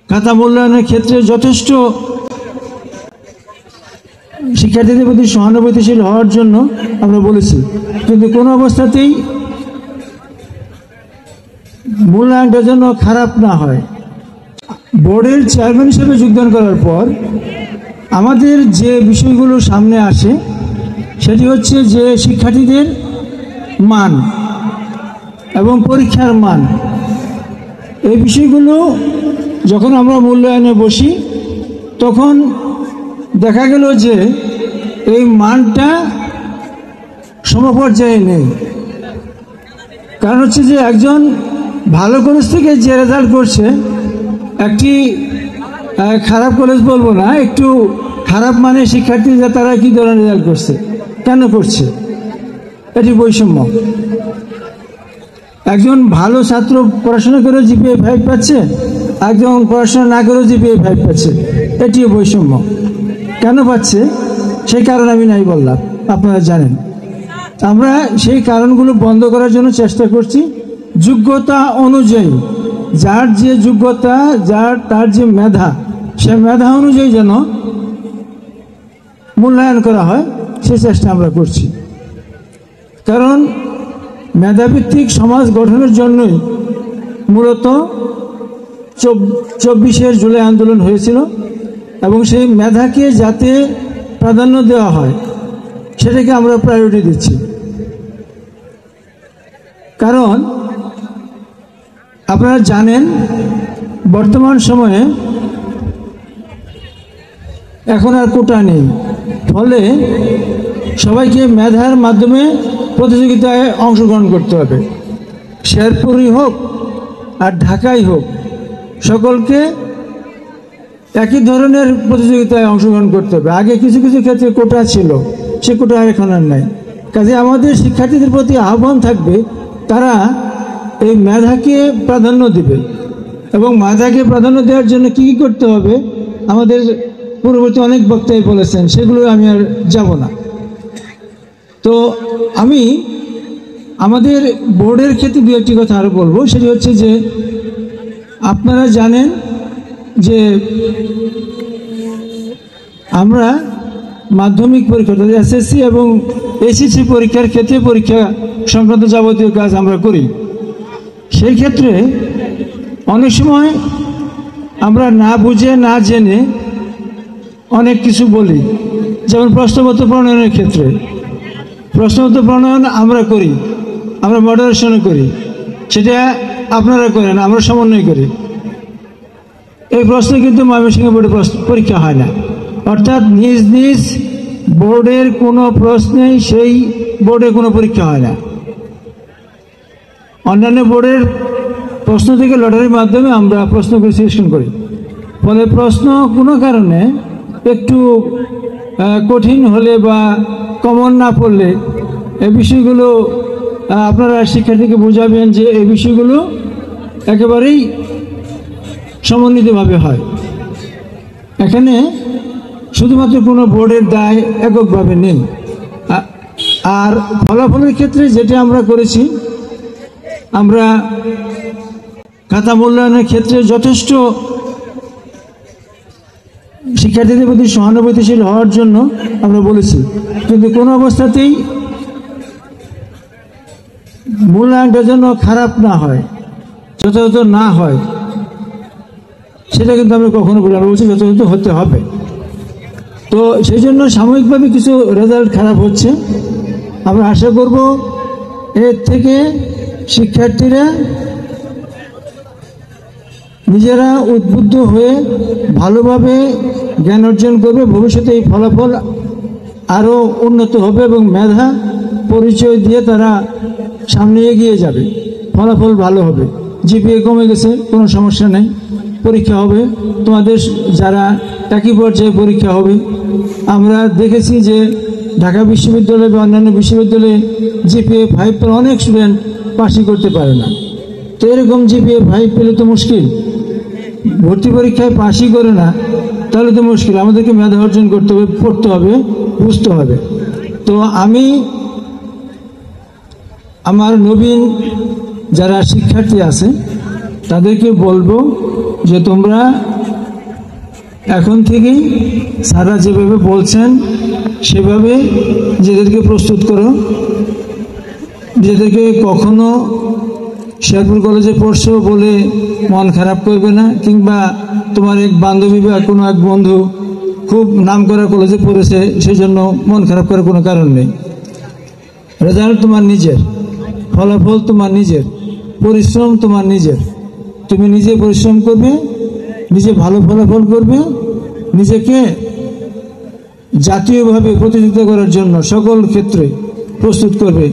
খাতা মূল্যায়নের ক্ষেত্রে যথেষ্ট শিক্ষার্থীদের প্রতি সহানুভূতিশীল হওয়ার জন্য আমরা বলেছি, কিন্তু কোনো অবস্থাতেই মূল্যায়নটা যেন খারাপ না হয়। বোর্ডের চেয়ারম্যান হিসেবে যোগদান করার পর আমাদের যে বিষয়গুলো সামনে আসে সেটি হচ্ছে যে শিক্ষার্থীদের মান এবং পরীক্ষার মান। এই বিষয়গুলো যখন আমরা মূল্যায়নে বসি তখন দেখা গেল যে এই মানটা সমপর্যায়ে নেই। কারণ হচ্ছে যে একজন ভালো কলেজ থেকে যে রেজাল্ট করছে, একটি খারাপ কলেজ বলবো না, একটু খারাপ মানের শিক্ষার্থীরা তারা কি ধরনের রেজাল্ট করছে, কেন করছে, এটি বৈষম্য। একজন ভালো ছাত্র পড়াশোনা করে জিপিএ 5 পাচ্ছে, একজন পড়াশোনা না করে জিপিএ 5 পাচ্ছে, এটিও বৈষম্য। কেন পাচ্ছে সেই কারণ আমি নাই বললাম, আপনারা জানেন। আমরা সেই কারণগুলো বন্ধ করার জন্য চেষ্টা করছি। যোগ্যতা অনুযায়ী যার যে যোগ্যতা, তার যে মেধা, সে মেধা অনুযায়ী যেন মূল্যায়ন করা হয় সে চেষ্টা আমরা করছি। কারণ মেধাভিত্তিক সমাজ গঠনের জন্যই মূলত 24শে জুলাই আন্দোলন হয়েছিল, এবং সেই মেধাকে যাতে প্রাধান্য দেওয়া হয় সেটাকে আমরা প্রায়োরিটি দিচ্ছি। কারণ আপনারা জানেন বর্তমান সময়ে এখন আর কোটা নেই, ফলে সবাইকে মেধার মাধ্যমে প্রতিযোগিতায় অংশগ্রহণ করতে হবে। শেরপুরই হোক আর ঢাকাই হোক, সকলকে একই ধরনের প্রতিযোগিতায় অংশগ্রহণ করতে হবে। আগে কিছু কিছু ক্ষেত্রে কোটা ছিল, সে কোটা এখন আর নাই। কাজে আমাদের শিক্ষার্থীদের প্রতি আহ্বান থাকবে তারা এই মেধাকে প্রাধান্য দিবে, এবং মেধাকে প্রাধান্য দেওয়ার জন্য কী কী করতে হবে আমাদের পূর্ববর্তী অনেক বক্তাই বলেছেন, সেগুলো আমি আর যাব না। তো আমি আমাদের বোর্ডের ক্ষেত্রে দু একটি কথা আরও বলবো। সেটি হচ্ছে যে আপনারা জানেন যে আমরা মাধ্যমিক পরীক্ষা এসএসসি এবং এইচএসসি পরীক্ষার ক্ষেত্রে পরীক্ষা সংক্রান্ত যাবতীয় কাজ আমরা করি। সেই ক্ষেত্রে অনেক সময় আমরা না বুঝে না জেনে অনেক কিছু বলি। যেমন প্রশ্নপত্র প্রণয়নের ক্ষেত্রে প্রশ্নপত্র প্রণয়ন আমরা করি, আমরা মডারেশনও করি, সেটা আপনারা করেন, আমরা সমন্বয় করি। এই প্রশ্ন কিন্তু ময়মনসিংহ বোর্ডে পরীক্ষা হয় না, অর্থাৎ নিজ নিজ বোর্ডের কোনো প্রশ্নেই সেই বোর্ডে কোনো পরীক্ষা হয় না। অন্যান্য বোর্ডের প্রশ্ন থেকে লটারির মাধ্যমে আমরা প্রশ্নগুলো সিলেকশন করি। ফলে প্রশ্ন কোনো কারণে একটু কঠিন হলে বা কমন না পড়লে এই বিষয়গুলো আপনারা শিক্ষার্থীকে বোঝাবেন যে এই বিষয়গুলো একেবারেই সমন্বিতভাবে হয়। এখানে শুধুমাত্র কোনো বোর্ডের দায় এককভাবে নেই। আর ফলাফলের ক্ষেত্রে যেটা আমরা করেছি, আমরা খাতা মূল্যায়নের ক্ষেত্রে যথেষ্ট শিক্ষার্থীদের প্রতি সহানুভূতিশীল হওয়ার জন্য আমরা বলেছি, কিন্তু কোনো অবস্থাতেই মূল্যায়নটা যেন খারাপ না হয়, যথাযথ না হয় সেটা কিন্তু আমরা কখনো বলি, আমরা বলছি যথাযথ হতে হবে। তো সেই জন্য সাময়িকভাবে কিছু রেজাল্ট খারাপ হচ্ছে। আমরা আশা করব এর থেকে শিক্ষার্থীরা নিজেরা উদ্বুদ্ধ হয়ে ভালোভাবে জ্ঞান অর্জন করবে, ভবিষ্যতে এই ফলাফল আরও উন্নত হবে এবং মেধা পরিচয় দিয়ে তারা সামনে এগিয়ে যাবে, ফলাফল ভালো হবে। জিপিএ কমে গেছে, কোনো সমস্যা নেই, পরীক্ষা হবে, তোমাদের যারা একই পর্যায়ে পরীক্ষা হবে। আমরা দেখেছি যে ঢাকা বিশ্ববিদ্যালয় বা অন্যান্য বিশ্ববিদ্যালয়ে জিপিএ 5 পেলে অনেক স্টুডেন্ট পাসই করতে পারে না। তো এরকম জিপিএ 5 পেলে তো মুশকিল, ভর্তি পরীক্ষায় পাসই করে না তাহলে তো মুশকিল। আমাদেরকে মেধা অর্জন করতে হবে, পড়তে হবে, বুঝতে হবে। তো আমি আমার নবীন যারা শিক্ষার্থী আছে তাদেরকে বলবো যে তোমরা এখন থেকেই স্যাররা যেভাবে বলছেন সেভাবে নিজেদেরকে প্রস্তুত করো। নিজেদেরকে কখনো শেরপুর কলেজে পড়ছো বলে মন খারাপ করবে না, কিংবা তোমার এক বান্ধবী বা কোনো এক বন্ধু খুব নাম করা কলেজে পড়েছে সেই জন্য মন খারাপ করার কোনো কারণ নেই। রেজাল্ট তোমার নিজের, ফলাফল তোমার নিজের, পরিশ্রম তোমার নিজের। তুমি নিজে পরিশ্রম করবে, নিজে ভালো ফলাফল করবে, নিজেকে জাতীয়ভাবে প্রতিযোগিতা করার জন্য সকল ক্ষেত্রে প্রস্তুত করবে।